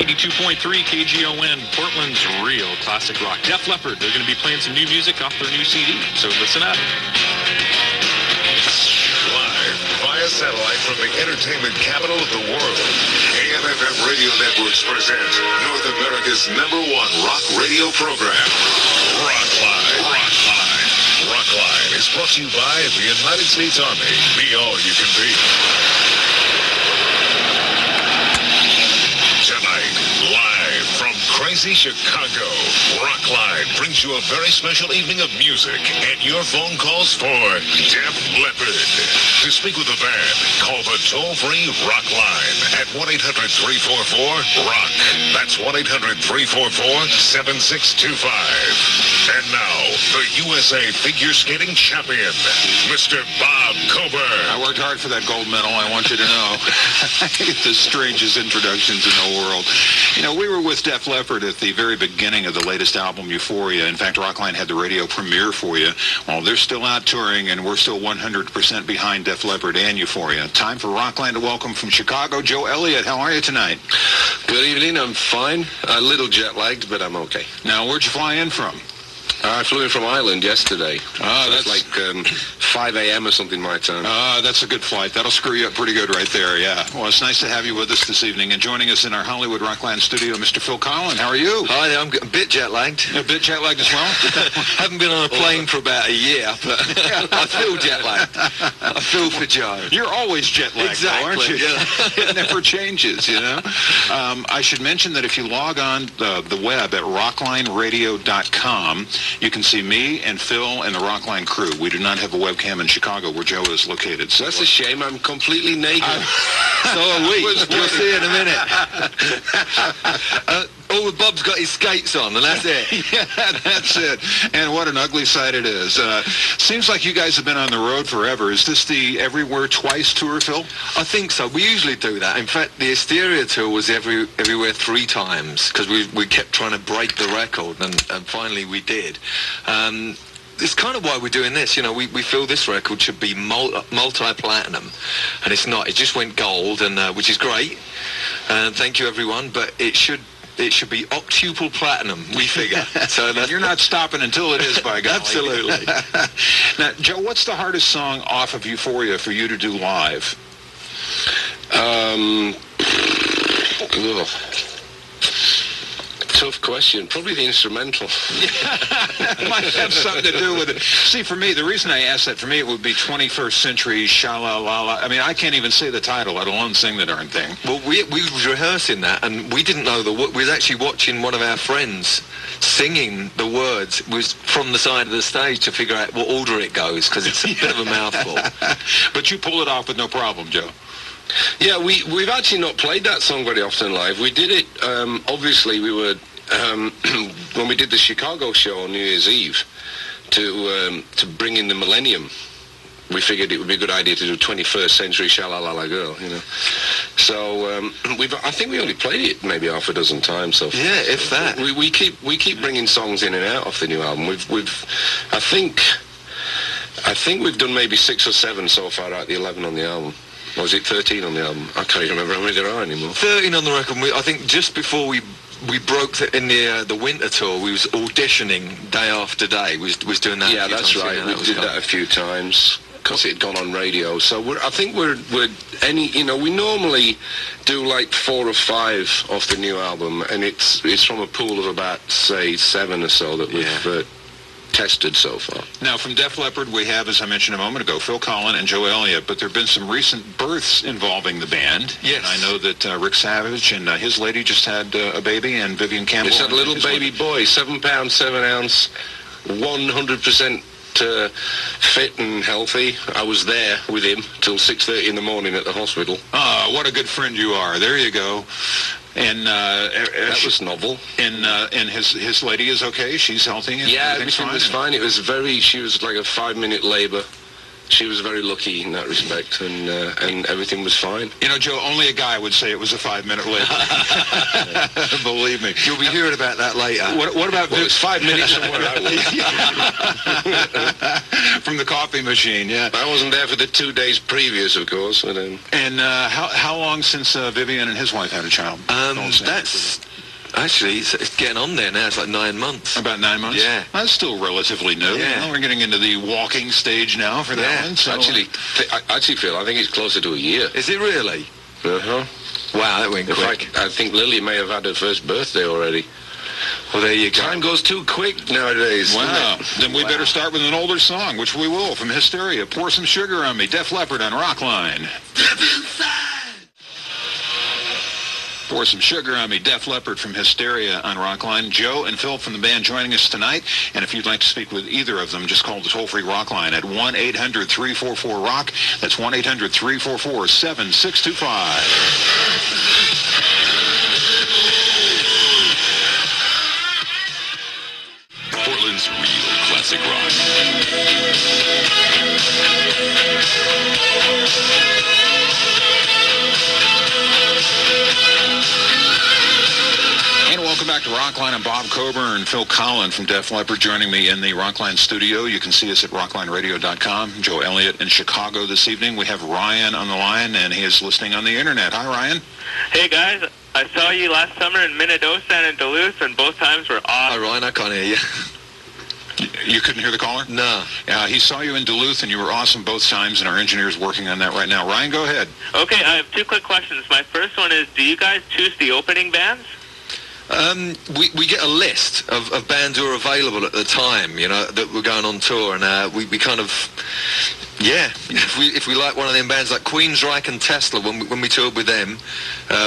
82.3 KGON, Portland's real classic rock. Def Leppard, they're going to be playing some new music off their new CD, so listen up. Live via satellite from the entertainment capital of the world, AM/FM Radio Networks present North America's #1 rock radio program, Rockline. Rockline is brought to you by the United States Army. Be all you can be. Tonight, live from crazy Chicago, Rockline brings you a very special evening of music and your phone calls for Def Leppard. To speak with the band, call the toll-free Rockline at 1-800-344-ROCK. That's 1-800-344-7625. And now, the USA figure skating champion, Mr. Bob Coburn. I worked hard for that gold medal, I want you to know. The strangest introductions in the world. You know, we were with Def Leppard at the very beginning of the latest album, Euphoria. In fact, Rockline had the radio premiere for you. Well, they're still out touring, and we're still 100% behind Def Leppard and Euphoria. Time for Rockline to welcome from Chicago, Joe Elliott. How are you tonight? Good evening. I'm fine. A little jet-lagged, but I'm okay. Now, where'd you fly in from? I flew in from Ireland yesterday. Oh, so that's like 5 a.m. or something my time. That's a good flight. That'll screw you up pretty good right there, yeah. Well, it's nice to have you with us this evening. And joining us in our Hollywood Rockland studio, Mr. Phil Collen. How are you? Hi, I'm a bit jet-lagged. A bit jet-lagged as well? Haven't been on a plane for about a year, but I feel jet-lagged. I feel for Joe. You're always jet-lagged, exactly, though, aren't you? Yeah. It never changes, you know? I should mention that if you log on the web at rocklineradio.com, you can see me and Phil and the Rockline crew. We do not have a webcam in Chicago where Joe is located. So that's a shame. I'm completely naked. So are we. You'll see in a minute. Bob's got his skates on, and that's it. Yeah, that's it. And what an ugly sight it is. Seems like you guys have been on the road forever. Is this the Everywhere Twice tour, Phil? I think so. We usually do that. In fact, the Hysteria tour was everywhere 3 times because we kept trying to break the record, and finally we did. It's kind of why we're doing this. You know, we feel this record should be multi-platinum, and it's not. It just went gold, and which is great. Thank you, everyone. But it should be octuple platinum, we figure. So you're not stopping until it is, by golly. Absolutely. Now, Joe, what's the hardest song off of Euphoria for you to do live? Tough question. Probably the instrumental. It might have something to do with it. See, for me, the reason I asked that, for me, it would be 21st Century Sha-La-La-La. I mean, I can't even say the title, let alone sing the darn thing. Well, we was rehearsing that, and we didn't know we was actually watching one of our friends singing the words. It was from the side of the stage to figure out what order it goes, because it's a bit of a mouthful. But you pull it off with no problem, Joe. Yeah, we've actually not played that song very often live. We did it, obviously we were, when we did the Chicago show on New Year's Eve, to bring in the millennium, we figured it would be a good idea to do 21st Century Sha-La-La-La Girl, you know. So I think we only played it maybe half a dozen times so far. Yeah, if that. We keep bringing songs in and out of the new album. I think we've done maybe 6 or 7 so far out of the 11 on the album. Or was it 13 on the album? I can't even remember how many there are anymore. 13 on the record. I think just before we broke in the winter tour, we was auditioning day after day. We was doing that. Yeah, that's right. We did that a few times because it had gone on radio. So I think we're we normally do like 4 or 5 off the new album, and it's from a pool of about say 7 or so that we've tested so far. Now, from Def Leppard, we have, as I mentioned a moment ago, Phil Collen and Joe Elliott, but there have been some recent births involving the band. Yes. And I know that Rick Savage and his lady just had a baby, and Vivian Campbell. It's that little baby boy, 7 pounds, 7 ounce, 100% fit and healthy. I was there with him till 6:30 in the morning at the hospital. Oh, what a good friend you are. There you go. And that was novel. And his lady is okay. She's healthy. Yeah, everything was fine. It was she was like a 5-minute labor. She was very lucky in that respect, and everything was fine. You know, Joe, only a guy would say it was a 5-minute labor. Believe me. You'll be hearing about that later. What about it's 5 minutes from where I from the coffee machine, yeah. I wasn't there for the 2 days previous, of course. But, And how long since Vivian and his wife had a child? That's actually it's getting on there now. It's like 9 months. About 9 months? Yeah. That's still relatively new. Yeah. You know, we're getting into the walking stage now for that one. So, I actually feel I think it's closer to a year. Is it really? Uh-huh. Wow, that went In quick. fact, I think Lily may have had her first birthday already. Well, there you go. Time goes too quick nowadays. wow. Then we better start with an older song, which we will, from Hysteria. Pour Some Sugar on Me, Def Leppard on Rockline. Pour Some Sugar on Me, Def Leppard from Hysteria on Rockline. Joe and Phil from the band joining us tonight. And if you'd like to speak with either of them, just call the toll-free Rockline at 1-800-344-ROCK. That's 1-800-344-7625. Portland's real classic rock. And welcome back to Rockline. I'm Bob Coburn, Phil Collen from Def Leppard joining me in the Rockline studio. You can see us at rocklineradio.com. Joe Elliott in Chicago this evening. We have Ryan on the line, and he is listening on the internet. Hi, Ryan. Hey guys, I saw you last summer in Minnedosa and in Duluth, and both times were Hi, awesome. Ryan. I can't hear you. You couldn't hear the caller? No. He saw you in Duluth, and you were awesome both times, and our engineer's working on that right now. Ryan, go ahead. Okay, I have two quick questions. My first one is, do you guys choose the opening bands? We get a list of bands who are available at the time, you know, that we're going on tour, and we kind of, if we like one of them bands like Queensryche and Tesla, when we toured with them,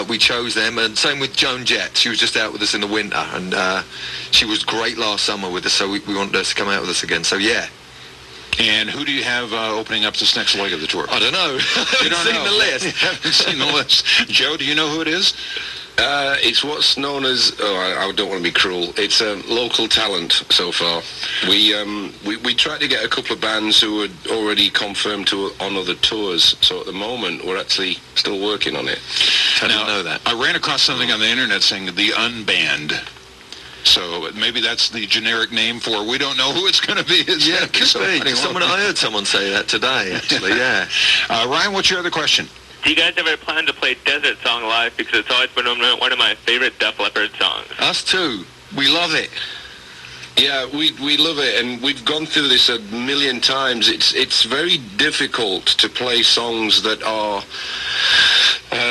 we chose them, and same with Joan Jett. She was just out with us in the winter, and she was great last summer with us, so we wanted her to come out with us again, so yeah. And who do you have opening up this next leg of the tour? I don't know. You don't know. The list. You haven't seen the list. Joe, do you know who it is? It's what's known as, I don't want to be cruel, it's local talent so far. We tried to get a couple of bands who had already confirmed on other tours, so at the moment we're actually still working on it. I didn't know that. I ran across something on the internet saying the Unband. So maybe that's the generic name for we don't know who it's going to be. Yeah, it could be. I heard someone say that today, actually, yeah. Ryan, what's your other question? Do you guys ever plan to play Desert Song live? Because it's always been one of my favorite Def Leppard songs. Us too. We love it. Yeah, we love it, and we've gone through this a million times. It's very difficult to play songs that are,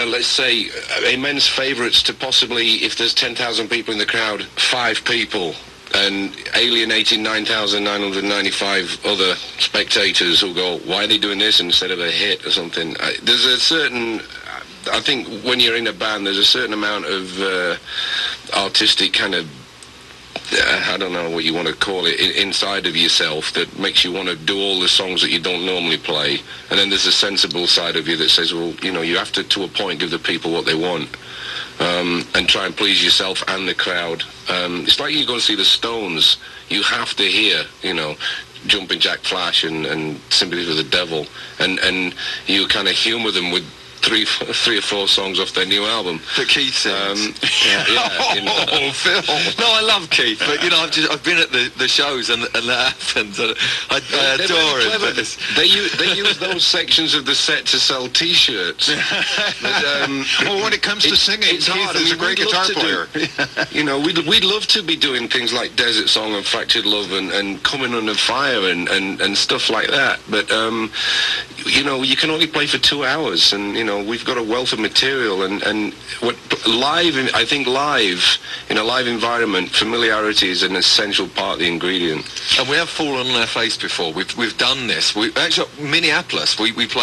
let's say, immense favourites to possibly, if there's 10,000 people in the crowd, 5 people, and alienating 9,995 other spectators who go, why are they doing this instead of a hit or something? There's a certain, I think when you're in a band, there's a certain amount of artistic kind of, I don't know what you want to call it, inside of yourself that makes you want to do all the songs that you don't normally play. And then there's a sensible side of you that says, well, you know, you have to a point, give the people what they want. And try and please yourself and the crowd. It's like you go to see the Stones. You have to hear, you know, Jumping Jack Flash and Sympathy for the Devil, and you kind of humour them with three or four songs off their new album. That Keith sings. You know. Oh, Phil. No, I love Keith, but you know, I've been at the shows and that happens. And I adore him. But they use those sections of the set to sell T-shirts. Well, when it comes to singing, it's Keith hard. is a great we'd guitar love to player. You know, we'd love to be doing things like Desert Song and Fractured Love and Coming Under Fire and stuff like that. But you know, you can only play for 2 hours, and you know, we've got a wealth of material, and what live, I think live, in a live environment, familiarity is an essential part of the ingredient. And we have fallen on our face before. We've done this. We actually, Minneapolis, we've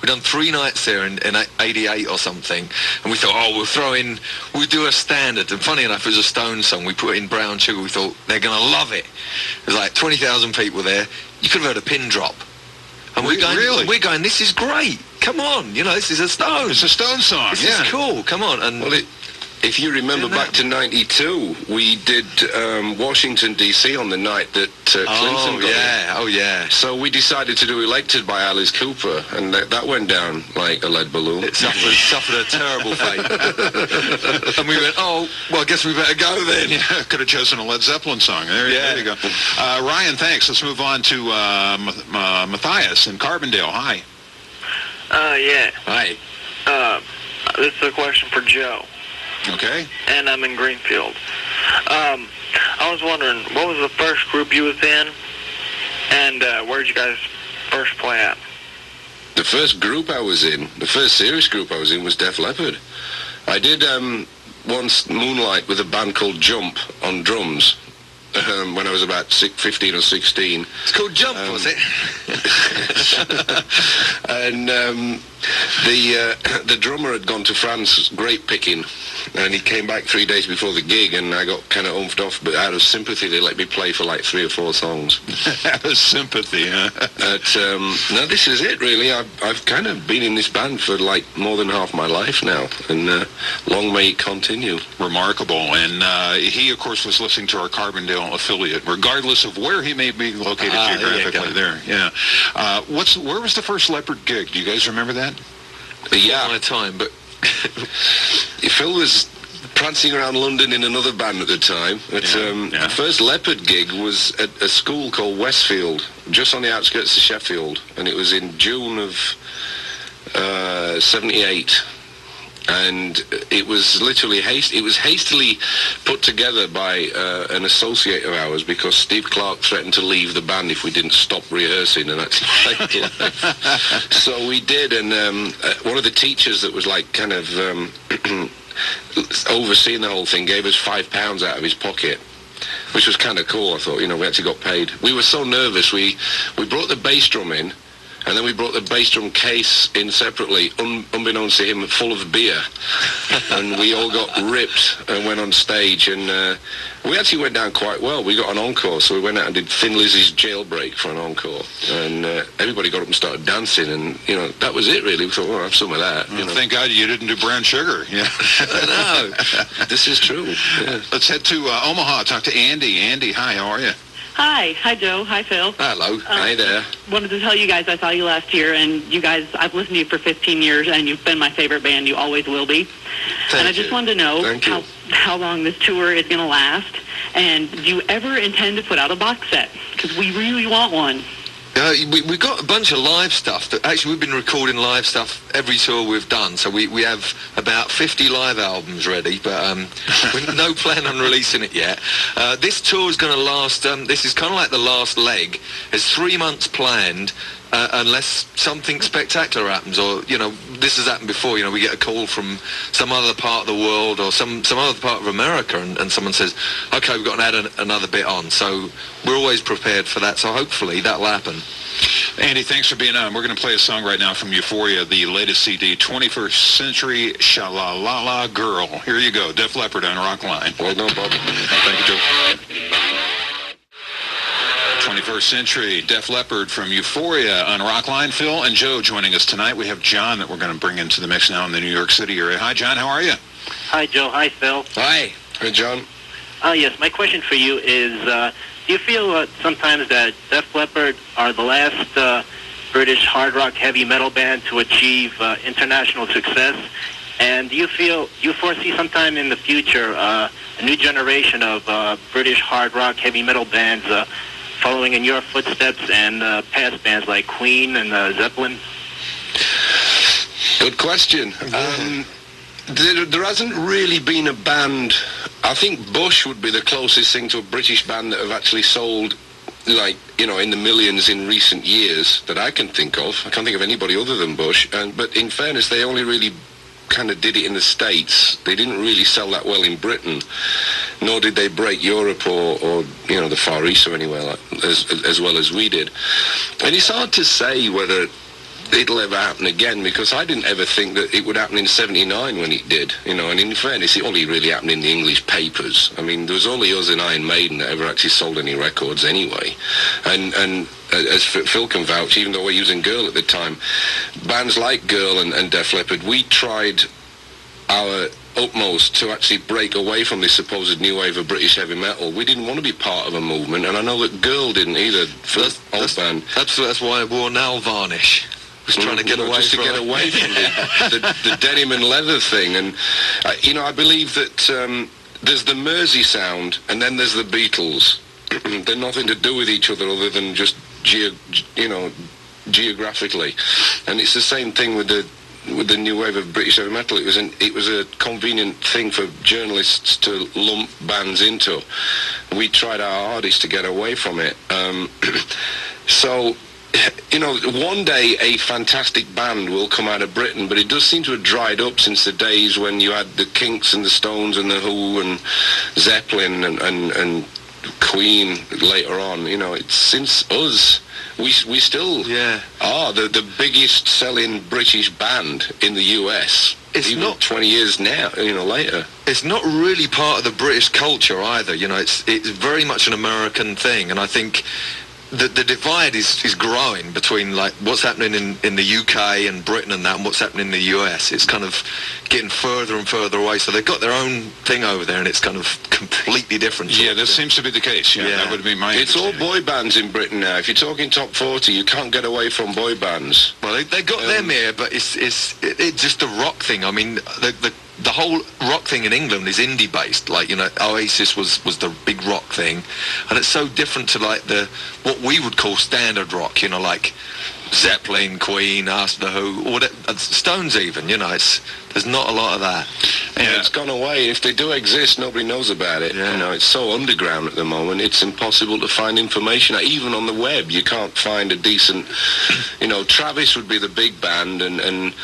done 3 nights there in 88 or something, and we thought, we'll do a standard. And funny enough, it was a Stone song. We put in Brown Sugar. We thought they're going to love it. There's like 20,000 people there. You could have heard a pin drop. And we're going, this is great. Come on, you know, this is a Stone. It's a Stone song. This is cool. Come on. And well, if you remember back to 92, we did Washington, D.C. on the night that Clinton got in. Oh, yeah. So we decided to do Elected by Alice Cooper, and that went down like a lead balloon. It suffered a terrible fate. And we went, Well, I guess we better go then. Yeah, could have chosen a Led Zeppelin song. There you go. Ryan, thanks. Let's move on to Matthias in Carbondale. Hi. Yeah. Hi. This is a question for Joe. Okay. And I'm in Greenfield. I was wondering, what was the first group you was in, and where did you guys first play at? The first group I was in, the first serious group I was in was Def Leppard. I did once moonlight with a band called Jump on drums when I was about 15 or 16. It's called Jump, was it? And the drummer had gone to France grape picking, and he came back 3 days before the gig, and I got kind of oomphed off, but out of sympathy they let me play for like 3 or 4 songs. Out of sympathy, huh? But no, this is it really. I've kind of been in this band for like more than half my life now, and long may it continue. Remarkable. And he, of course, was listening to our Carbondale affiliate, regardless of where he may be located geographically. There, yeah. Where was the first Leppard gig? Do you guys remember that? Yeah, my time, but Phil was prancing around London in another band at the time. But the first Leppard gig was at a school called Westfield, just on the outskirts of Sheffield, and it was in June of 78. And it was literally hastily put together by an associate of ours, because Steve Clark threatened to leave the band if we didn't stop rehearsing and actually play live. So we did, and one of the teachers that was like kind of overseeing the whole thing gave us £5 out of his pocket, which was kind of cool. I thought, we actually got paid. We were so nervous, we brought the bass drum in, and then we brought the bass drum case in separately, unbeknownst to him, full of beer. And we all got ripped and went on stage. And we actually went down quite well. We got an encore, so we went out and did Thin Lizzy's Jailbreak for an encore. And everybody got up and started dancing. And, that was it, really. We thought, have some of that. Thank God you didn't do Brown Sugar. Yeah. No, this is true. Yeah. Let's head to Omaha, talk to Andy. Andy, hi, how are you? Hi Joe. Hi, Phil. Hello. Hi there. Wanted to tell you guys I saw you last year, and you guys, I've listened to you for 15 years, and you've been my favorite band. You always will be. And I just wanted to know how long this tour is going to last, and do you ever intend to put out a box set? Because we really want one. We've got a bunch of live stuff. Actually, we've been recording live stuff every tour we've done, so we have about 50 live albums ready, but we've no plan on releasing it yet. This tour is going to last, this is kind of like the last leg. There's 3 months planned, unless something spectacular happens, or, this has happened before, we get a call from some other part of the world or some other part of America, and someone says, okay, we've got to add another bit on. So we're always prepared for that, so hopefully that'll happen. Andy, thanks for being on. We're going to play a song right now from Euphoria, the latest CD, 21st Century Sha-La-La-La Girl. Here you go, Def Leppard on Rockline. Well done, Bob. Thank you, Joe. 21st Century, Def Leppard from Euphoria on Rockline. Phil and Joe joining us tonight. We have John that we're going to bring into the mix now in the New York City area. Hi, John. How are you? Hi, Joe. Hi, Phil. Hi. Hey, John. Yes, my question for you is, do you feel sometimes that Def Leppard are the last British hard rock heavy metal band to achieve international success? And do you foresee sometime in the future a new generation of British hard rock heavy metal bands following in your footsteps and past bands like Queen and Zeppelin? Good question. There hasn't really been a band. I think Bush would be the closest thing to a British band that have actually sold, in the millions in recent years that I can think of. I can't think of anybody other than Bush. But in fairness, they only really kind of did it in the States. They didn't really sell that well in Britain, nor did they break Europe or the Far East or anywhere as well as we did. And it's hard to say whether it'll ever happen again, because I didn't ever think that it would happen in 79 when it did, and in fairness, it only really happened in the English papers. I mean, there was only us and Iron Maiden that ever actually sold any records anyway. And as Phil can vouch, even though we're using Girl at the time, bands like Girl and Def Leppard, we tried our utmost to actually break away from this supposed new wave of British heavy metal. We didn't want to be part of a movement, and I know that Girl didn't either. That's why I wore nail varnish. Was trying to get away just from to get away from the denim and leather thing. And, I believe that there's the Mersey sound, and then there's the Beatles. They're nothing to do with each other than just, geographically. And it's the same thing with the new wave of British heavy metal. It was a convenient thing for journalists to lump bands into. We tried our hardest to get away from it. So, one day a fantastic band will come out of Britain, but it does seem to have dried up since the days when you had the Kinks and the Stones and the Who and Zeppelin and Queen later on. It's since us. We still are the biggest selling British band in the US. It's even not 20 years now, later. It's not really part of the British culture either. It's very much an American thing, and I think the divide is growing between like what's happening in the UK and Britain and that, and what's happening in the US. It's kind of getting further and further away. So they've got their own thing over there, and it's kind of completely different. Yeah, that seems to be the case. Yeah, that would be my. It's all boy bands in Britain now. If you're talking top 40, you can't get away from boy bands. Well, they got them here, but it's just a rock thing. I mean, the whole rock thing in England is indie based. Like, Oasis was the big rock thing, and it's so different to like what we would call standard rock. Like Zeppelin, Queen, Us, The Who, Stones even. There's not a lot of that. Yeah, it's gone away. If they do exist, nobody knows about it. Yeah. It's so underground at the moment. It's impossible to find information. Even on the web, you can't find a decent. Travis would be the big band, and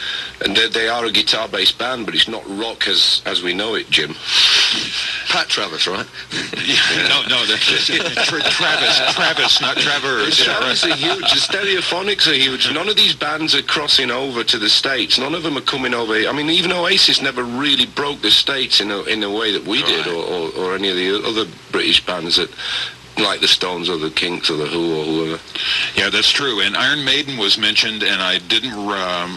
they are a guitar-based band, but it's not rock as we know it, Jim. Pat Travis, right? No, that's Travis, not Travers. Travis are huge. The Stereophonics are huge. None of these bands are crossing over to the States. None of them are coming over. I mean, even Oasis never really broke the States in a way that we did, or any of the other British bands that, like the Stones or the Kinks or the Who or whoever. Yeah, that's true. And Iron Maiden was mentioned, and I didn't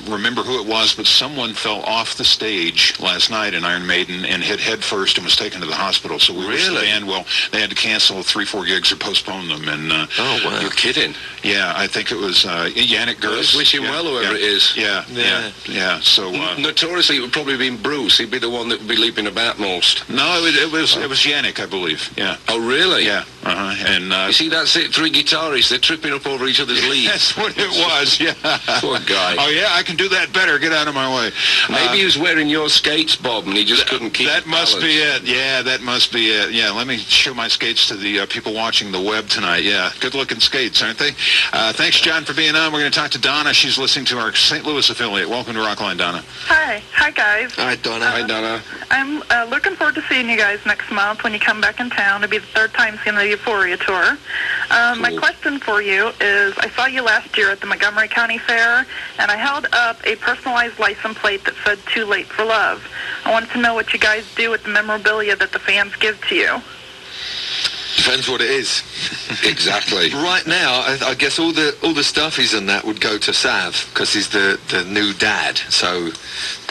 remember who it was, but someone fell off the stage last night in Iron Maiden and hit head first and was taken to the hospital. So we wish the band well. They had to cancel 3-4 gigs or postpone them. And oh, wow. You're kidding. Yeah, I think it was Yannick Gers. Wish him well, whoever it is. Yeah. So notoriously, it would probably have been Bruce. He'd be the one that would be leaping about most. No, it was Yannick, I believe. Yeah. Oh, really? Yeah. Uh-huh. And you see, that's it. 3 guitarists. They're tripping up over each other's leads. That's what it was. Yeah. Poor guy. Oh yeah, I can do that better. Get out of my way. Maybe he was wearing your skates, Bob, and he just couldn't keep. That must be it. Yeah, that must be it. Yeah. Let me show my skates to the people watching the web tonight. Yeah. Good-looking skates, aren't they? Thanks, John, for being on. We're going to talk to Donna. She's listening to our St. Louis affiliate. Welcome to Rockline, Donna. Hi, guys. Hi, Donna. Hi, Donna. I'm looking forward to seeing you guys next month when you come back in town. It'll be the 3rd time seeing the Euphoria tour. Cool. My question for you is, I saw you last year at the Montgomery County Fair, and I held up a personalized license plate that said "Too Late for Love." I wanted to know what you guys do with the memorabilia that the fans give to you. Depends what it is. Exactly. Right now, I guess all the stuffies and that would go to Sav, because he's the new dad. So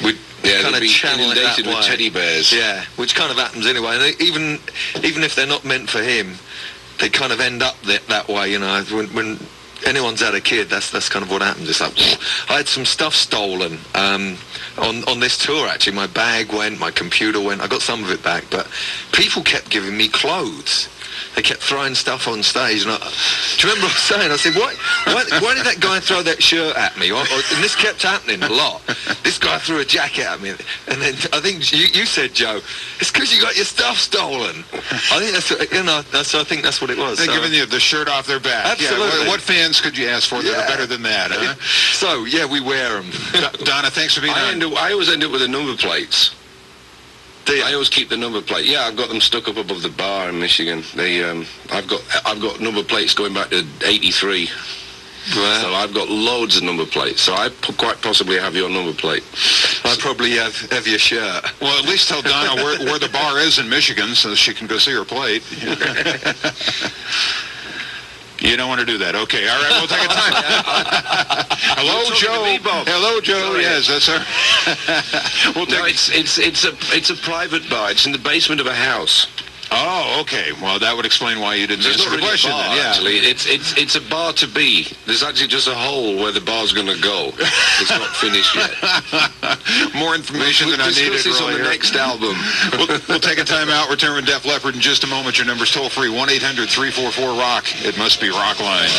we'd kind of channel it that way. With teddy bears. Yeah, which kind of happens anyway. And even if they're not meant for him, they kind of end up that way. When anyone's had a kid, that's kind of what happens. It's like, I had some stuff stolen on this tour, actually. My bag went, my computer went. I got some of it back, but people kept giving me clothes. They kept throwing stuff on stage. And do you remember what I was saying? I said, why did that guy throw that shirt at me? And this kept happening a lot. This guy threw a jacket at me. And then I think you said, Joe, it's because you got your stuff stolen. I think I think that's what it was. They're giving you the shirt off their back. Absolutely. Yeah, what fans could you ask for that are better than that, huh? So, yeah, we wear them. Donna, thanks for being on. I always end up with the number plates. I always keep the number plate. Yeah, I've got them stuck up above the bar in Michigan. I've got number plates going back to '83. Wow. So I've got loads of number plates. So I quite possibly have your number plate. I probably have your shirt. Well, at least tell Donna where the bar is in Michigan so she can go see her plate. You don't want to do that. Okay. All right. We'll take a time. Hello, Joe. Hello, Joe. Yes, that's her. It's a private bar. It's in the basement of a house. Oh, okay. Well, that would explain why you didn't answer the question then. Yeah. Actually, it's a bar to be. There's actually just a hole where the bar's going to go. It's not finished yet. More information than I needed. Discuss this on the next album. We'll take a time out. Return with Def Leppard in just a moment. Your number's toll free 1-800-344-ROCK. It must be Rockline.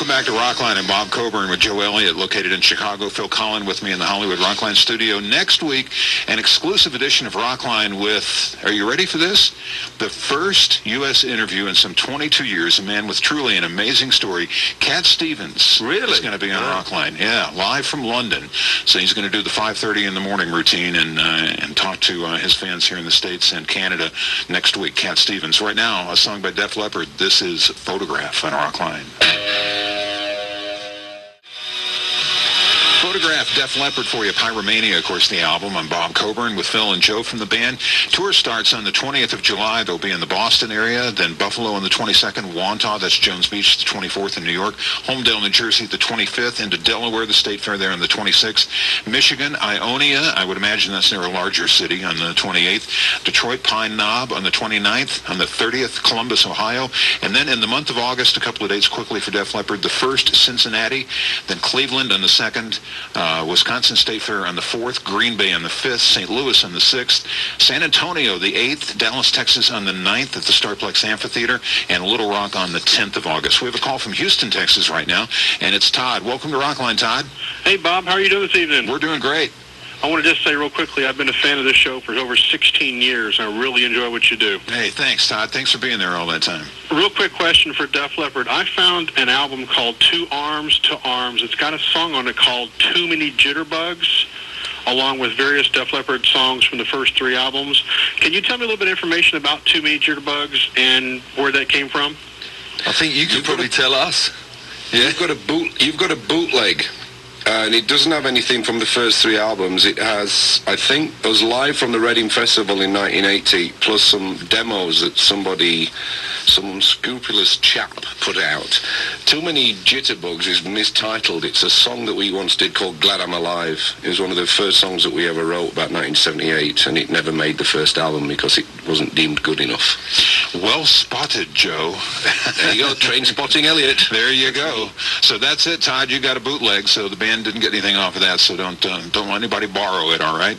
Back to Rockline and Bob Coburn with Joe Elliott, located in Chicago. Phil Collen with me in the Hollywood Rockline studio. Next week, an exclusive edition of Rockline with, are you ready for this? The first U.S. interview in some 22 years, a man with truly an amazing story. Cat Stevens is going to be on Rockline. Yeah, live from London. So he's going to do the 5:30 in the morning routine and talk to his fans here in the States and Canada next week. Cat Stevens. Right now, a song by Def Leppard. This is Photograph on Rockline. Photograph, Def Leppard for you. Pyromania, of course, the album. I'm Bob Coburn with Phil and Joe from the band. Tour starts on the 20th of July. They'll be in the Boston area, then Buffalo on the 22nd, Wantagh, that's Jones Beach, the 24th in New York, Holmdel, New Jersey, the 25th, into Delaware, the State Fair there on the 26th, Michigan, Ionia, I would imagine that's near a larger city, on the 28th, Detroit, Pine Knob on the 29th, on the 30th, Columbus, Ohio, and then in the month of August, a couple of dates quickly for Def Leppard, the 1st, Cincinnati, then Cleveland on the 2nd, Wisconsin State Fair on the 4th, Green Bay on the 5th, St. Louis on the 6th, San Antonio the 8th, Dallas, Texas on the 9th at the Starplex Amphitheater, and Little Rock on the 10th of August. We have a call from Houston, Texas right now, and it's Todd. Welcome to Rockline, Todd. Hey, Bob. How are you doing this evening? We're doing great. I want to just say real quickly, I've been a fan of this show for over 16 years, and I really enjoy what you do. Hey, thanks, Todd. Thanks for being there all that time. Real quick question for Def Leppard. I found an album called Two Arms to Arms. It's got a song on it called Too Many Jitterbugs, along with various Def Leppard songs from the first 3 albums. Can you tell me a little bit of information about Too Many Jitterbugs and where that came from? I think you could probably tell us. Yeah. You've got a bootleg. And it doesn't have anything from the first 3 albums. It has, I think, it was live from the Reading Festival in 1980, plus some demos that some unscrupulous chap put out. Too Many Jitterbugs is mistitled. It's a song that we once did called Glad I'm Alive. It was one of the first songs that we ever wrote about 1978, and it never made the first album because it wasn't deemed good enough. Well spotted, Joe. There you go, train spotting Elliott. There you go. So that's it, Todd. You got a bootleg, so the band didn't get anything off of that, so don't let anybody borrow it, all right?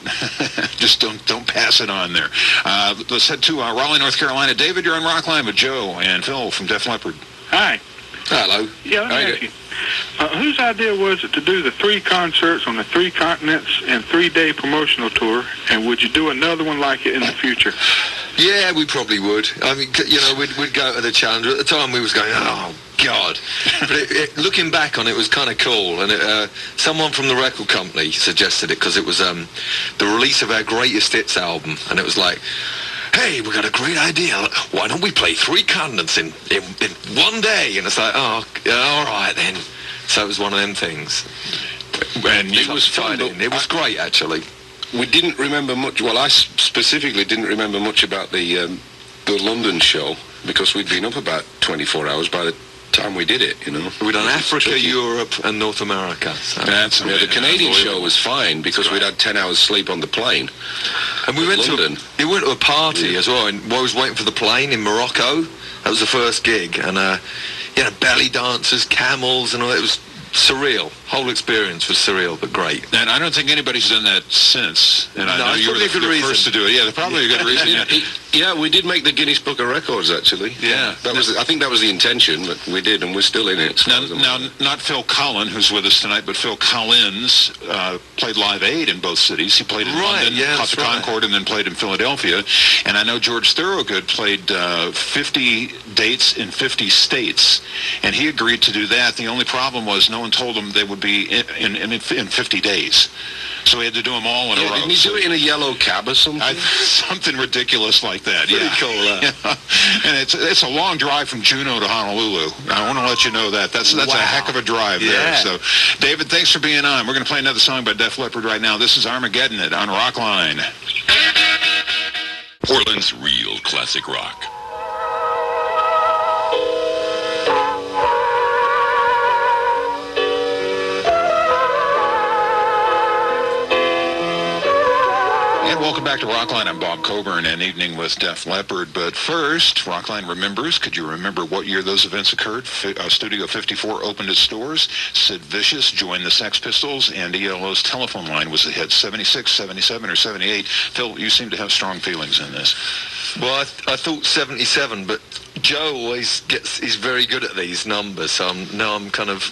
Just don't pass it on there. Let's head to Raleigh, North Carolina. David, you're on Rockline with Joe and Phil from Def Leppard. Hi. Hello. Yeah, let me ask you. Whose idea was it to do the 3 concerts on the 3 continents and 3-day promotional tour, and would you do another one like it in the future? Yeah, we probably would. I mean, we'd go to the challenge. At the time, we was going, oh, God. But looking back on it, was kind of cool. And someone from the record company suggested it because it was the release of our Greatest Hits album. And it was like, hey, we got a great idea. Why don't we play 3 continents in one day? And it's like, oh, all right then. So it was one of them things. And it was fun. It was great, actually. We didn't remember much. Well, I specifically didn't remember much about the London show because we'd been up about 24 hours by the time we did it, you know. We'd done Africa, Europe, and North America. So. The Canadian show was fine because we'd had 10 hours sleep on the plane. And we went to a party as well, and while I was waiting for the plane in Morocco, that was the first gig, and belly dancers, camels, and all that. It was surreal. Whole experience was surreal, but great. And I don't think anybody's done that since. And I know you were the first to do it. Yeah, probably a good reason. Yeah, we did make the Guinness Book of Records, actually. Yeah. I think that was the intention, but we did, and we're still in it. Now, not Phil Collen, who's with us tonight, but Phil Collins played Live Aid in both cities. He played in London, caught the Concorde, and then played in Philadelphia. And I know George Thorogood played 50 dates in 50 states, and he agreed to do that. The only problem was no one told him they would be in 50 days. So we had to do them all in a row. Didn't he do it in a yellow cab or something? Something ridiculous like that, Pretty cool, And it's a long drive from Juneau to Honolulu. I want to let you know that. That's a heck of a drive there. So, David, thanks for being on. We're going to play another song by Def Leppard right now. This is Armageddon It on Rockline. Portland's real classic rock. And welcome back to Rockline. I'm Bob Coburn, an evening with Def Leppard. But first, Rockline Remembers. Could you remember what year those events occurred? Studio 54 opened its doors. Sid Vicious joined the Sex Pistols, and ELO's telephone line was a hit. 76, 77, or 78. Phil, you seem to have strong feelings in this. Well, I thought 77, but Joe always he's very good at these numbers, so now I'm kind of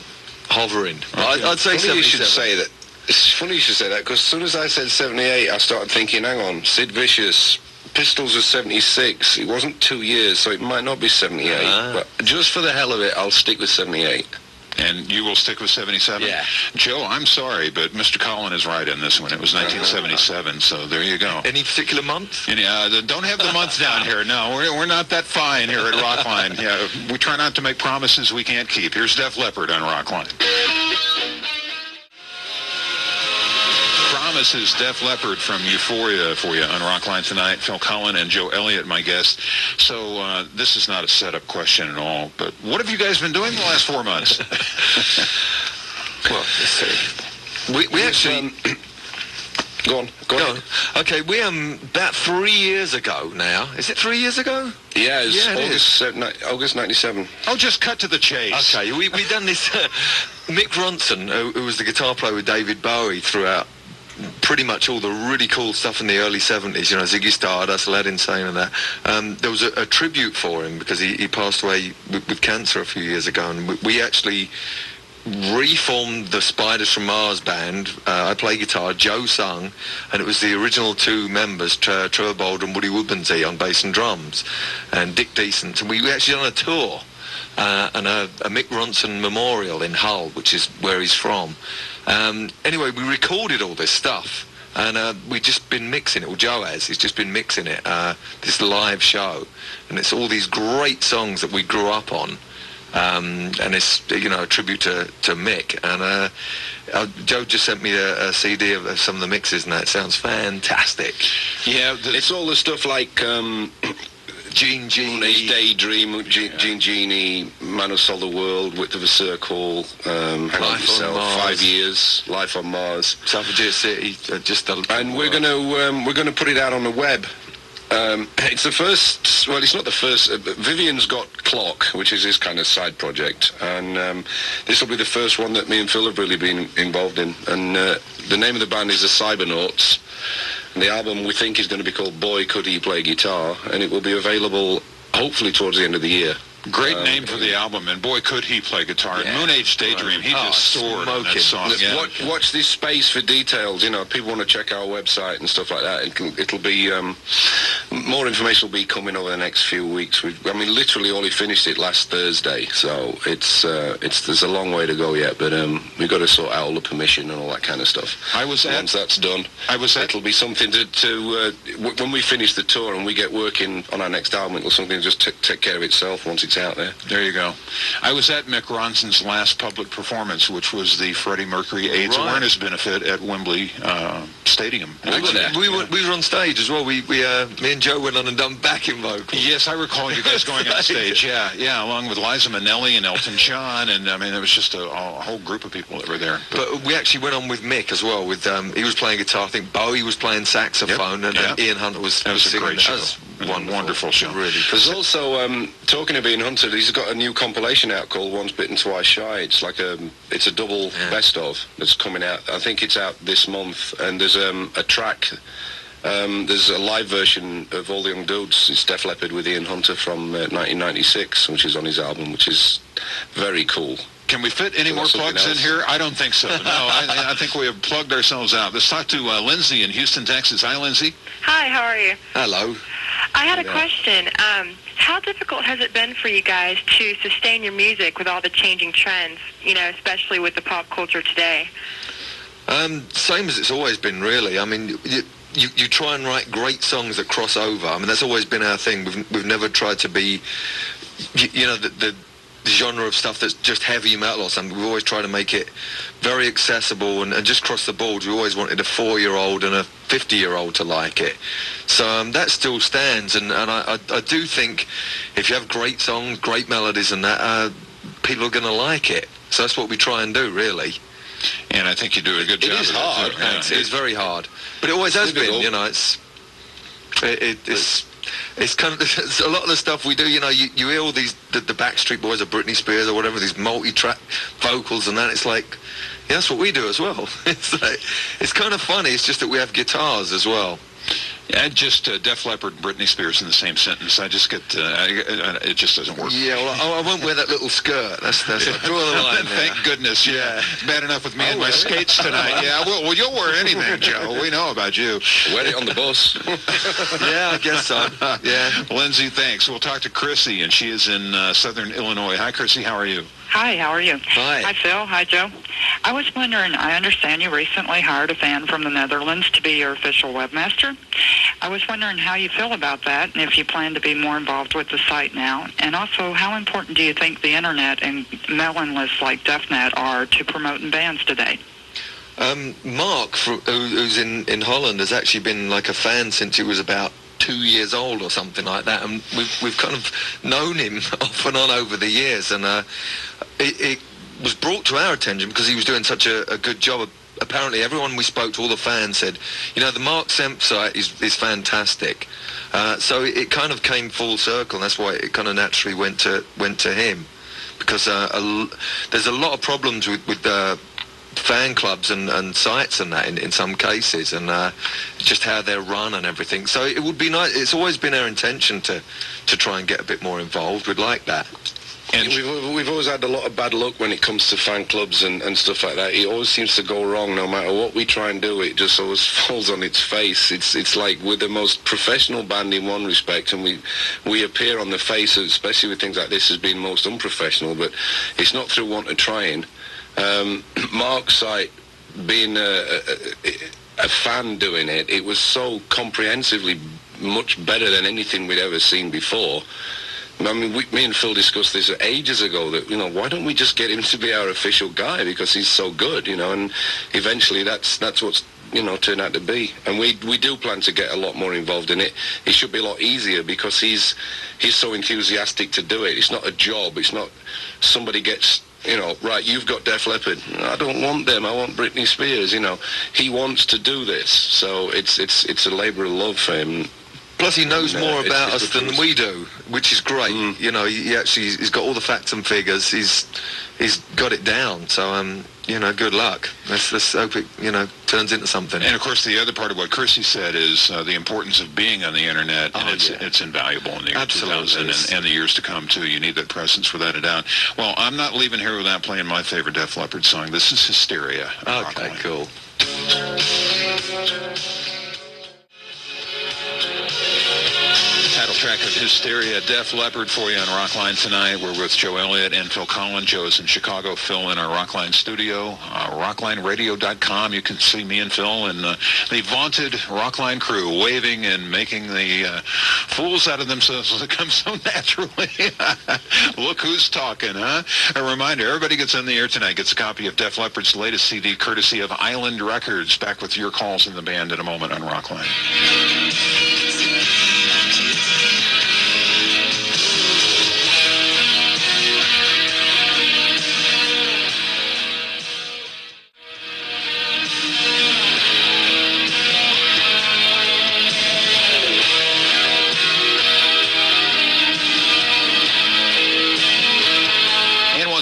hovering. Okay. I'd say 77. You should say that. It's funny you should say that, because as soon as I said 78, I started thinking, hang on, Sid Vicious, Pistols was 76. It wasn't 2 years, so it might not be 78. But just for the hell of it, I'll stick with 78. And you will stick with 77? Yeah. Joe, I'm sorry, but Mr. Collen is right in this one. It was 1977, so there you go. Any particular month? Don't have the month down here. No, we're not that fine here at Rockline. Yeah, we try not to make promises we can't keep. Here's Def Leppard on Rockline. This is Def Leppard from Euphoria for you on Rockline tonight. Phil Collen and Joe Elliott, my guests. So this is not a setup question at all, but what have you guys been doing the last 4 months? Well, let's see. We actually... Go on. Okay, we about 3 years ago now. Is it 3 years ago? Yeah, it is. August 97. Oh, just cut to the chase. Okay, we done this... Mick Ronson, who was the guitar player with David Bowie throughout pretty much all the really cool stuff in the early 70s, Ziggy Stardust, Led Insane and that. There was a tribute for him because he passed away with cancer a few years ago, and we actually reformed the Spiders from Mars band. I play guitar, Joe sung, and it was the original two members, Trevor Boulder and Woody Woodmansey on bass and drums, and Dick Decent. And we actually done a tour, and a Mick Ronson memorial in Hull, which is where he's from. Anyway, we recorded all this stuff, and we've just been mixing it. Well, Joe he's just been mixing it, this live show, and it's all these great songs that we grew up on, and it's, a tribute to Mick, and Joe just sent me a CD of some of the mixes, and that sounds fantastic. Yeah, it's all the stuff like... Gene Genie, Daydream, Gene Genie, Man Who Sold the World, Width of a Circle, Hang On Yourself, 5 Years, Life on Mars, Savage City, and we're gonna put it out on the web. It's the first. Well, it's not the first. Vivian's got Clock, which is his kind of side project, and this will be the first one that me and Phil have really been involved in. And the name of the band is the Cybernauts. And the album we think is going to be called Boy Could He Play Guitar, and it will be available hopefully towards the end of the year. Great name for the album, and boy, could he play guitar. Yeah. Moon Age Daydream, he just soared on that song. Yeah. Watch this space for details. People want to check our website and stuff like that. It'll be more information will be coming over the next few weeks. Literally only finished it last Thursday, so it's there's a long way to go yet. But we've got to sort out all the permission and all that kind of stuff. Once that's done, it'll be something to when we finish the tour and we get working on our next album. It'll something just take care of itself once it's out there. There you go. I was at Mick Ronson's last public performance, which was the Freddie Mercury AIDS Awareness Benefit at Wembley Stadium. We were on stage as well. Me and Joe went on and done backing vocals. Yes, I recall you guys going on stage. Yeah, along with Liza Minnelli and Elton John, and there was just a whole group of people that were there. But we actually went on with Mick as well. With he was playing guitar. I think Bowie was playing saxophone, and Ian Hunter was singing. That was a great show. Wonderful show. Really. There's also talking of Ian Hunter, he's got a new compilation out called Once Bitten Twice Shy. It's like it's a double best of that's coming out. I think it's out this month, and there's a track. There's a live version of All the Young Dudes. It's Def Leppard with Ian Hunter from 1996, which is on his album, which is very cool. Can we fit any more plugs in here? I don't think so. No, I think we have plugged ourselves out. Let's talk to Lindsay in Houston, Texas. Hi, Lindsay. Hi, how are you? Hello. I had a question. How difficult has it been for you guys to sustain your music with all the changing trends, especially with the pop culture today? Same as it's always been, really. You try and write great songs that cross over. That's always been our thing. We've never tried to be, genre of stuff that's just heavy metal or something. We've always tried to make it very accessible and just cross the board. We always wanted a 4-year-old and a 50-year-old to like it. So that still stands, and I do think if you have great songs, great melodies and that, people are going to like it. So that's what we try and do, really. And I think you do a good job. It is hard. It's very hard. But it always has been, you know, it's kind of, it's a lot of the stuff we do, you know, you hear all these, the Backstreet Boys or Britney Spears or whatever, these multi-track vocals and that, it's like, yeah, that's what we do as well. It's kind of funny, it's just that we have guitars as well. Yeah, just Def Leppard and Britney Spears in the same sentence. I just get, it just doesn't work. Yeah, well, I won't wear that little skirt. That's I draw the line. Thank goodness. Yeah, it's bad enough with me and my skates tonight. Yeah, well, you'll wear anything, Joe. We know about you. Wear it on the bus. Yeah, I guess so. Yeah. Lindsay, thanks. We'll talk to Chrissy, and she is in Southern Illinois. Hi, Chrissy. How are you? Hi, how are you? Hi. Hi, Phil. Hi, Joe. I was wondering, I understand you recently hired a fan from the Netherlands to be your official webmaster. I was wondering how you feel about that and if you plan to be more involved with the site now. And also, how important do you think the Internet and mailing lists like DefNet are to promoting bands today? Mark, who's in Holland, has actually been like a fan since he was about 2 years old or something like that, and we've kind of known him off and on over the years, and it was brought to our attention because he was doing such a good job. Apparently everyone we spoke to, all the fans, said, you know, the Mark Semp site is fantastic. So it kind of came full circle, and that's why it kind of naturally went to him, because there's a lot of problems with fan clubs and sites and that in some cases, and just how they're run and everything. So it would be nice. It's always been our intention to try and get a bit more involved. We'd like that. And we've always had a lot of bad luck when it comes to fan clubs and stuff like that. It always seems to go wrong no matter what we try and do. It just always falls on its face. It's like we're the most professional band in one respect, and we appear on the face, especially with things like this, as being most unprofessional, but it's not through want of trying. Mark's site, being a fan doing it, it was so comprehensively much better than anything we'd ever seen before. I mean, me and Phil discussed this ages ago, that, you know, why don't we just get him to be our official guy, because he's so good, you know, and eventually that's what's, you know, turned out to be. And we do plan to get a lot more involved in it. It should be a lot easier because he's so enthusiastic to do it. It's not a job. It's not somebody gets, you know, right, you've got Def Leppard. I don't want them. I want Britney Spears, you know. He wants to do this. So it's a labor of love for him. Plus, he knows more about us than we do, which is great. You know, he's got all the facts and figures. He's got it down. So, you know, good luck. Let's hope it, you know, turns into something. And of course, the other part of what Chrissy said is the importance of being on the internet, and it's invaluable in the year 2000 and the years to come too. You need that presence, without a doubt. Well, I'm not leaving here without playing my favorite Def Leppard song. This is Hysteria. Okay, cool. Title track of Hysteria, Def Leppard, for you on Rockline tonight. We're with Joe Elliott and Phil Collen. Joe's in Chicago, Phil in our Rockline studio. RocklineRadio.com. You can see me and Phil and the vaunted Rockline crew waving and making the fools out of themselves as it comes so naturally. Look who's talking, huh? A reminder, everybody gets on the air tonight gets a copy of Def Leppard's latest CD, courtesy of Island Records. Back with your calls in the band in a moment on Rockline.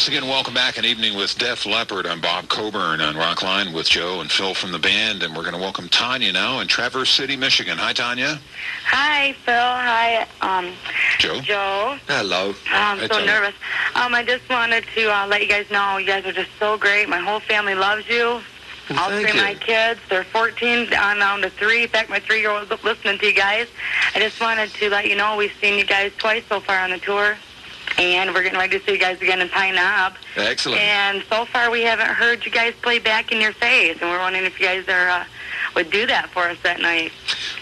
Again, welcome back. An evening with Def Leppard. I'm Bob Coburn on Rockline with Joe and Phil from the band, and we're going to welcome Tanya now in Traverse City, Michigan. Hi, Tanya. Hi, Phil. Hi, Joe. Joe. Hello. I'm so nervous. I just wanted to let you guys know you guys are just so great. My whole family loves you. All three of my kids, they're 14, I'm down to 3. In fact, my 3-year-old is listening to you guys. I just wanted to let you know we've seen you guys twice so far on the tour. And we're getting ready to see you guys again in Pine Knob. Excellent. And so far we haven't heard you guys play Back in Your Face, and we're wondering if you guys would do that for us that night.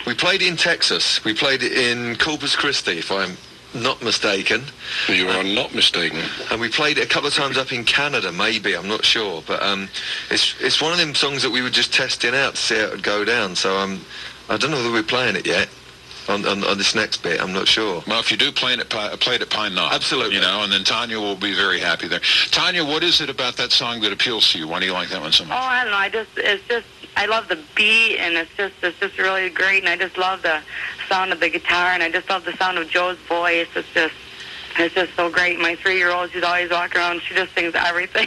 We played in Texas. We played in Corpus Christi, if I'm not mistaken. You are not mistaken. And we played it a couple of times up in Canada, maybe, I'm not sure. But it's one of them songs that we were just testing out to see how it would go down. So I don't know whether we're playing it yet. On this next bit, I'm not sure. Well, if you do play it at Pine Knob. Absolutely. You know, and then Tanya will be very happy there. Tanya, what is it about that song that appeals to you? Why do you like that one so much? Oh, I don't know. I love the beat, and it's just really great, and I just love the sound of the guitar, and I just love the sound of Joe's voice. It's just so great. My 3-year-old, she's always walking around, she just sings everything.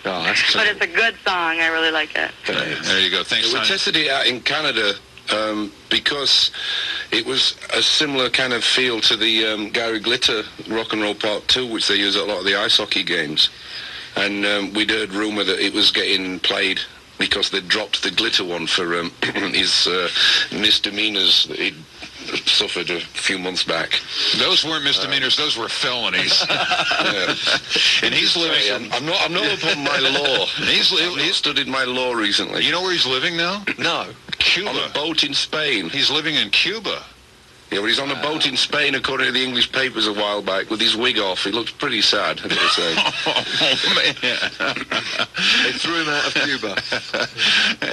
Oh, that's but it's a good song. I really like it. Okay. There you go. Thanks, Tanya. We tested it out in Canada because it was a similar kind of feel to the Gary Glitter Rock and Roll Part 2, which they use at a lot of the ice hockey games. And we'd heard rumour that it was getting played because they dropped the Glitter one for his misdemeanors that he'd suffered a few months back. Those weren't misdemeanors; those were felonies. And he's living. I'm not upon my law. He's studied my law recently. You know where he's living now? No, Cuba. On a boat in Spain. He's living in Cuba. Yeah, but he's on a boat in Spain, according to the English papers a while back, with his wig off. He looks pretty sad, I've got to say. Oh, man. They threw him out of Cuba.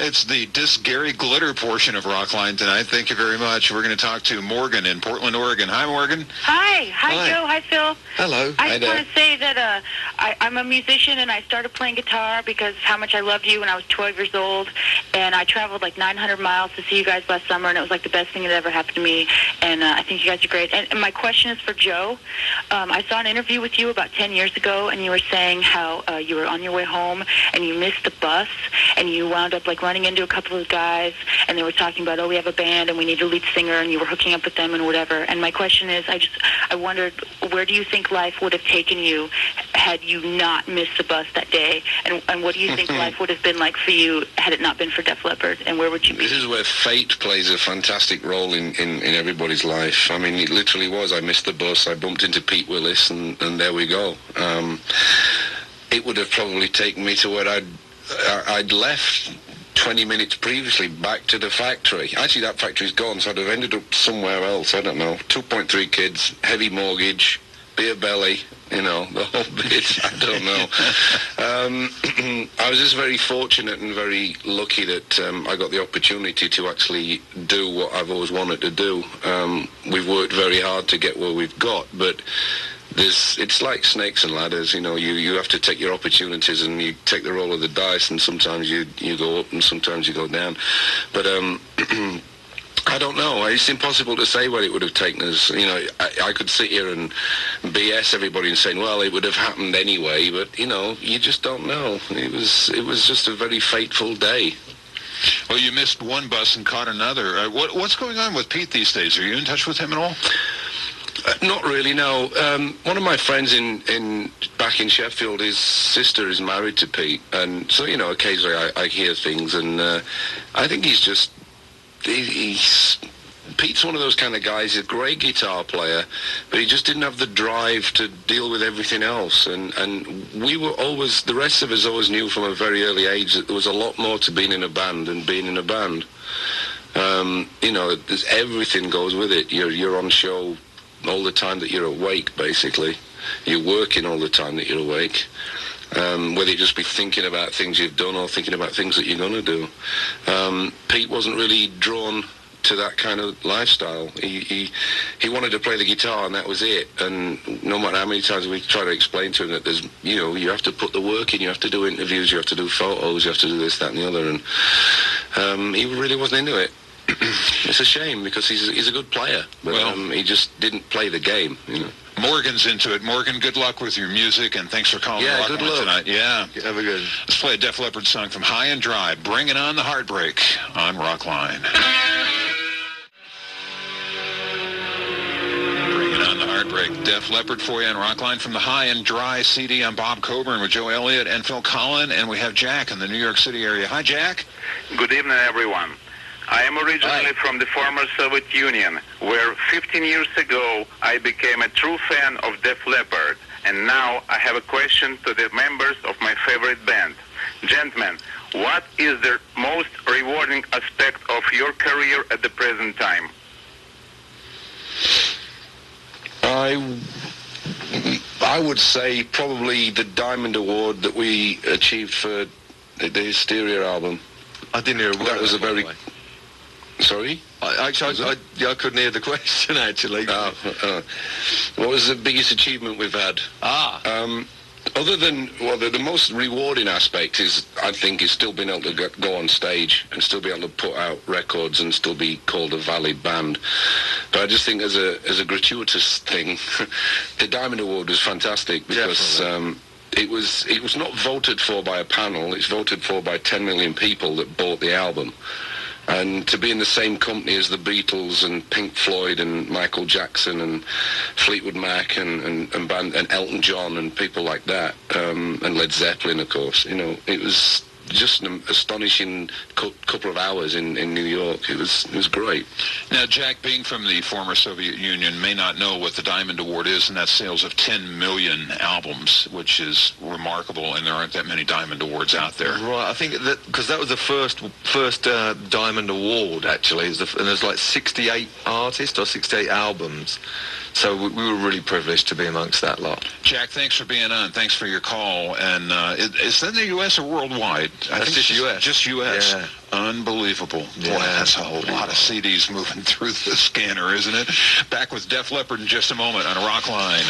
It's the Disc Gary Glitter portion of Rockline tonight. Thank you very much. We're going to talk to Morgan in Portland, Oregon. Hi, Morgan. Hi, Joe. Hi, Phil. Hello. I just want to say that I'm a musician, and I started playing guitar because how much I loved you when I was 12 years old, and I traveled like 900 miles to see you guys last summer, and it was like the best thing that ever happened to me. And I think you guys are great. And my question is for Joe. I saw an interview with you about 10 years ago, and you were saying how you were on your way home, and you missed the bus, and you wound up like running into a couple of guys, and they were talking about, we have a band, and we need a lead singer, and you were hooking up with them and whatever. And my question is, I wondered, where do you think life would have taken you had you not missed the bus that day? And what do you think life would have been like for you had it not been for Def Leppard? And where would you be? This is where fate plays a fantastic role in everybody's life. I mean, it literally was. I missed the bus, I bumped into Pete Willis, and there we go. It would have probably taken me to where I'd left 20 minutes previously, back to the factory. Actually, that factory's gone, so I'd have ended up somewhere else. I don't know. 2.3 kids, heavy mortgage, beer belly, the whole bit. I don't know. I was just very fortunate and very lucky that I got the opportunity to actually do what I've always wanted to do. We've worked very hard to get where we've got, but it's like snakes and ladders. You have to take your opportunities, and you take the roll of the dice, and sometimes you go up and sometimes you go down. But I don't know. It's impossible to say where it would have taken us. I could sit here and BS everybody and saying, well, it would have happened anyway, but, you just don't know. It was just a very fateful day. Well, you missed one bus and caught another. What's going on with Pete these days? Are you in touch with him at all? Not really, no. One of my friends back in Sheffield, his sister is married to Pete, and so, occasionally I hear things, and I think he's just... Pete's one of those kind of guys. He's a great guitar player, but he just didn't have the drive to deal with everything else. And we were always, the rest of us always knew from a very early age that there was a lot more to being in a band than being in a band. There's everything goes with it. You're on show all the time that you're awake, basically. You're working all the time that you're awake. Whether you just be thinking about things you've done or thinking about things that you're going to do. Pete wasn't really drawn to that kind of lifestyle. He wanted to play the guitar, and that was it. And no matter how many times we try to explain to him that there's, you have to put the work in, you have to do interviews, you have to do photos, you have to do this, that, and the other. And he really wasn't into it. It's a shame because he's a good player, but he just didn't play the game, Morgan's into it. Morgan, good luck with your music, and thanks for calling Rockline tonight. Yeah, have a good. Let's play a Def Leppard song from High and Dry, Bringin On The Heartbreak on Rockline. Bringin On The Heartbreak, Def Leppard for you on Rockline from the High and Dry CD. I'm Bob Coburn with Joe Elliott and Phil Collen, and we have Jack in the New York City area. Hi, Jack. Good evening, everyone. I am originally from the former Soviet Union, where 15 years ago I became a true fan of Def Leppard, and now I have a question to the members of my favorite band. Gentlemen, what is the most rewarding aspect of your career at the present time? I I would say probably the Diamond Award that we achieved for the Hysteria album. I didn't hear a word. That was a very... Sorry? I couldn't hear the question, actually. What was the biggest achievement we've had? Other than, well, the most rewarding aspect is, I think, is still being able to go on stage and still be able to put out records and still be called a valid band. But I just think as a gratuitous thing, the Diamond Award was fantastic because it was not voted for by a panel. It's voted for by 10 million people that bought the album. And to be in the same company as the Beatles and Pink Floyd and Michael Jackson and Fleetwood Mac and Elton John and people like that, and Led Zeppelin, of course, you know, it was just an astonishing couple of hours in New York. It was great. Now, Jack, being from the former Soviet Union, may not know what the Diamond Award is, and that's sales of 10 million albums, which is remarkable, and there aren't that many Diamond Awards out there. Right, I think that, because that was the first Diamond Award, actually, and there's like 68 artists or 68 albums. So we were really privileged to be amongst that lot. Jack, thanks for being on. Thanks for your call. And is that in the U.S. or worldwide? That's just U.S. Just U.S. Yeah. Unbelievable. Yeah, boy, that's a whole lot of CDs moving through the scanner, isn't it? Back with Def Leppard in just a moment on Rockline.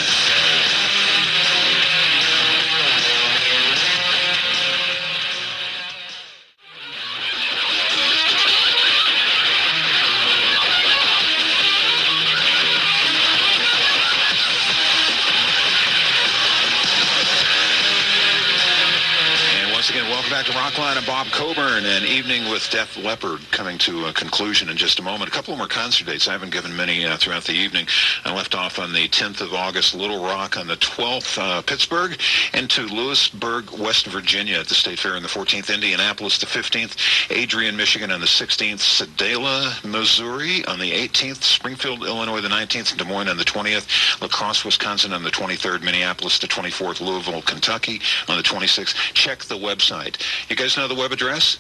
Welcome back to Rockline and Bob Coburn, an evening with Def Leppard coming to a conclusion in just a moment. A couple more concert dates. I haven't given many throughout the evening. I left off on the 10th of August, Little Rock on the 12th, Pittsburgh, into Lewisburg, West Virginia at the State Fair on the 14th, Indianapolis the 15th, Adrian, Michigan on the 16th, Sedalia, Missouri on the 18th, Springfield, Illinois the 19th, Des Moines on the 20th, La Crosse, Wisconsin on the 23rd, Minneapolis the 24th, Louisville, Kentucky on the 26th. Check the website. You guys know the web address?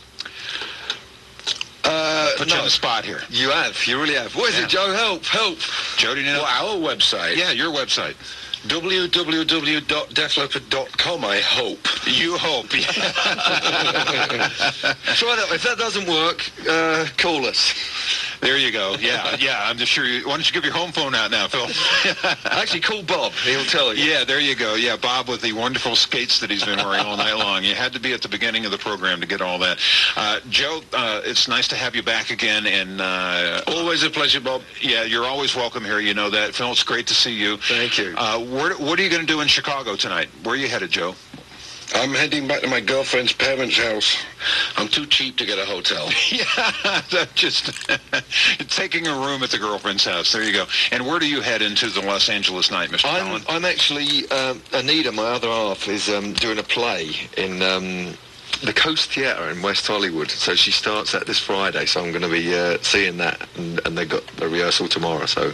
Put you on the spot here. You have. You really have. What is it, Joe? Help. Joe, do you know? Well, our website? Yeah, your website. www.defleppard.com, I hope. You hope. Try that. If that doesn't work, call us. There you go. Yeah, I'm just sure you... Why don't you give your home phone out now, Phil? Actually, call Bob. He'll tell you. Yeah, there you go. Yeah, Bob with the wonderful skates that he's been wearing all night long. You had to be at the beginning of the program to get all that. Joe, it's nice to have you back again. And always a pleasure, Bob. Yeah, you're always welcome here. You know that. Phil, it's great to see you. Thank you. What are you going to do in Chicago tonight? Where are you headed, Joe? I'm heading back to my girlfriend's parents' house. I'm too cheap to get a hotel. Yeah, just taking a room at the girlfriend's house. There you go. And where do you head into the Los Angeles night, Mr. Collen? I'm actually, Anita, my other half, is doing a play in the Coast Theatre in West Hollywood. So she starts that this Friday, so I'm going to be seeing that. And they've got a rehearsal tomorrow, so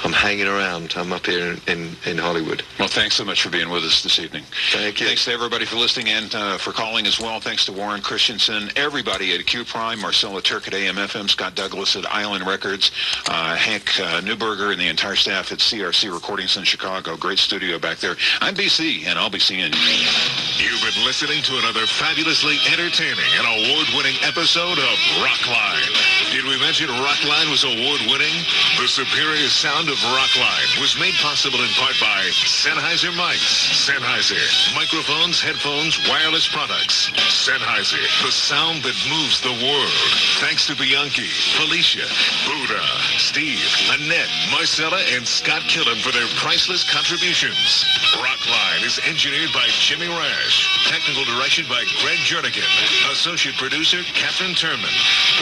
I'm hanging around. I'm up here in Hollywood. Well, thanks so much for being with us this evening. Thank you. Thanks to everybody for listening and for calling as well. Thanks to Warren Christensen, everybody at Q Prime, Marcella Turk at AM/FM, Scott Douglas at Island Records, Hank Newberger, and the entire staff at CRC Recordings in Chicago. Great studio back there. I'm BC, and I'll be seeing you. You've been listening to another fabulously entertaining and award-winning episode of Rockline. Did we mention Rockline was award-winning? The superior sound of Rockline was made possible in part by Sennheiser mics. Sennheiser, microphones, headphones, wireless products. Sennheiser, the sound that moves the world. Thanks to Bianchi, Felicia, Buddha, Steve, Annette, Marcella, and Scott Killen for their priceless contributions. Rockline is engineered by Jimmy Rash. Technical direction by Greg Jernigan. Associate producer Catherine Turman.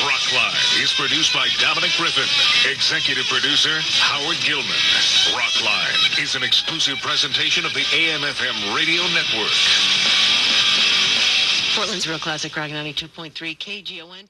Rockline is produced by Dominic Griffin. Executive producer Howard Gilman. Rockline is an exclusive presentation of the AM/FM radio network. Portland's Real Classic Rock 92.3 KGON.